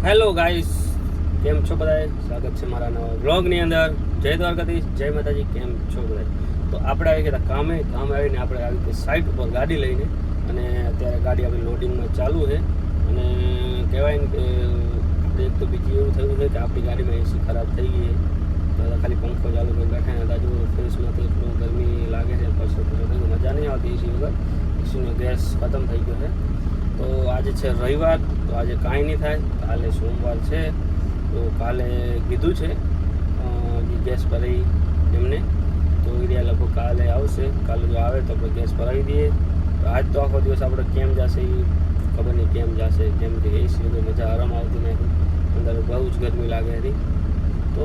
Hello guys, કેમ છો બધાએ? સ્વાગત છે મારા નવા વ્લોગની અંદર. જય દ્વારકાધીશ, જય માતાજી. કેમ છો બધાએ? તો આપણે આવી ગયા કામે આવીને આપણે આવી ગયા સાઇટ ઉપર ગાડી લઈને, અને અત્યારે ગાડી આપણી લોડિંગમાં ચાલુ છે. અને કહેવાય ને કે આપણે એક તો બીજી એવું થયું છે કે આપણી ગાડીમાં એસી ખરાબ થઈ ગઈ છે. તો ખાલી પંખો ચાલુ કરી બેઠા ને તાજુ ફ્રેશમાંથી એટલું ગરમી લાગે છે, પછી મજા નહીં આવતી એસી વગર. એસીનો ગેસ ખતમ થઈ ગયો છે. તો આજે છે રવિવાર, તો આજે કાંઈ નહીં થાય. કાલે સોમવાર છે, તો કાલે કીધું છે જે ગેસ ભરાઈ એમને, તો એ લગભગ કાલે આવશે. કાલે જો આવે તો આપણે ગેસ ભરાવી દઈએ. તો આજ તો આખો દિવસ આપણે કેમ જશે એ ખબર નહીં, કેમ જશે. કેમ કે એસી વગર મજા આરામ આવતી નથી, અંદર બહુ જ ગરમી લાગે હતી. તો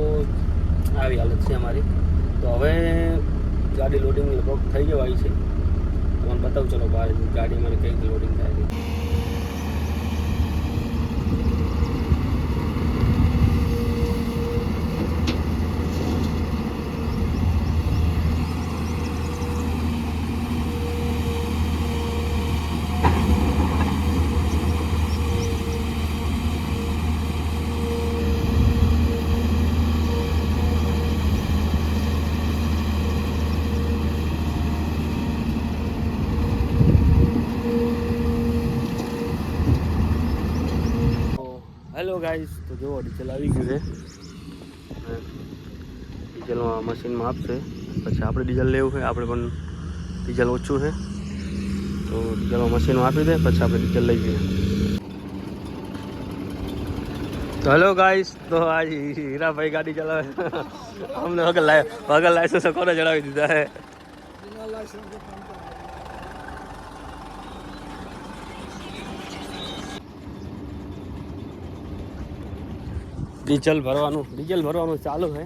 આવી હાલત છે અમારી. તો હવે ગાડી લોડિંગ લગભગ થઈ જવાય છે. તમને બતાવું, ચલો બહાર ગાડી મને કઈ રીતે લોડિંગ થાય છે. હેલો ગાઈસ, તો જુઓ ડીઝલ આવી ગયું છે. ડીઝલમાં મશીનમાં આપશે, પછી આપણે ડીઝલ લેવું છે. આપણે પણ ડીઝલ ઓછું છે, તો ડીઝલમાં મશીનમાં આપી દે, પછી આપણે ડીઝલ લઈ જઈએ. તો હેલો ગાઈસ, તો આજ હીરાભાઈ ગાડી ચલાવે. અમને વગર લાયસન્સ કોને ચડાવી દીધા છે. ડીઝલ ભરવાનું ચાલુ છે.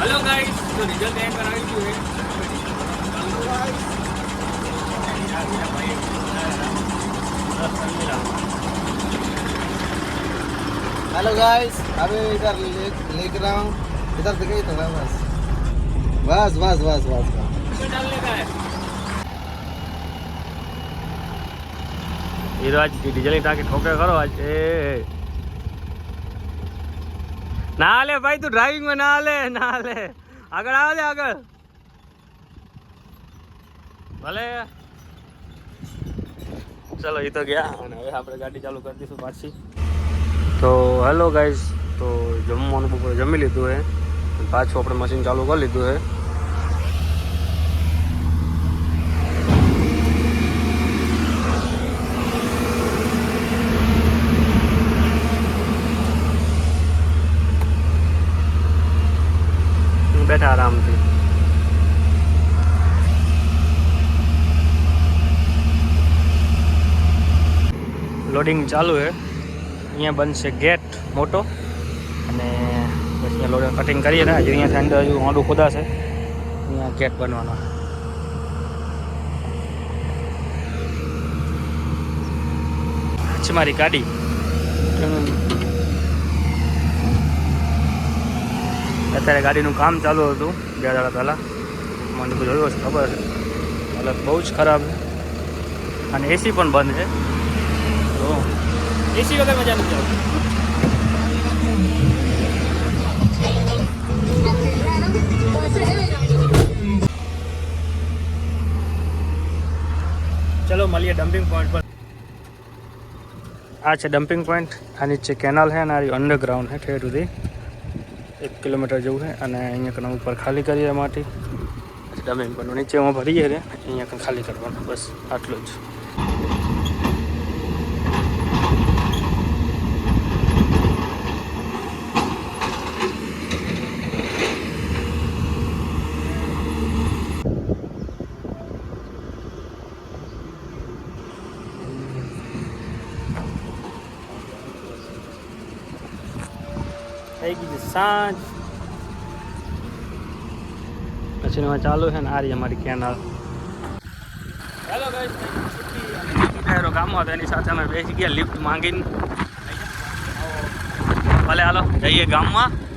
હેલો ગાઈસ, તો ડીઝલ ટેન્કર આવી ગયું છે. हेलो गाइस, अभी इधर लेकर रहा हूँ. इधर दिखाई तो है. बस बस बस बस बस बस. डालने का है हीरो आज डीजल की टाकी ठोके करो आज. ना ले भाई, तू ड्राइविंग में ना ले આગળ આવે છે, આગળ ભલે. ચલો, એ તો ગયા, અને હવે આપણે ગાડી ચાલુ કરી દઈશું પાછી. તો હેલો ગાઈઝ, તો જમવાનું બપોરે જમી લીધું છે, પાછું આપણે મશીન ચાલુ કરી લીધું છે. બેઠા આરામથી. લોડિંગ ચાલુ છે. અહીંયા બનશે ગેટ મોટો, અને પછી અહીંયા લોડિંગ કટિંગ કરીએ ને, હજુ અહીંયાથી અંદર હજુ મોટું ખોદાશે. અહીંયા ગેટ બનવાનો. છે મારી ગાડી. અત્યારે ગાડીનું કામ ચાલુ હતું 2 દાડા પહેલાં. મને તો જોયું હશે, ખબર છે. હાલત બહુ જ ખરાબ છે, અને એસી પણ બંધ છે. તો એસી વગર મજા નથી આવતી. ચલો મળીએ ડમ્પિંગ પોઈન્ટ પર. આ છે ડમ્પિંગ પોઈન્ટ. આ નીચે કેનાલ છે, અને આ અંડરગ્રાઉન્ડ છે ઠેર સુધી 1 કિલોમીટર જેવું છે. અને અહીંયા કણ ઉપર ખાલી કરીએ માટી, ડમ્પિંગ પોઈન્ટ નીચે એમાં ભરીએ ને, અહીંયા કણ ખાલી કરવાનું. બસ આટલું જ. થઈ ગઈ છે સાંજ. મશીનમાં ચાલુ છે ને આ રહી અમારી કેનાલ. હેલો ગાઈસ, ગામમાં હતો એની સાથે અમે બેસી ગયા લિફ્ટ માંગીને. ભલે હાલો જઈએ ગામમાં.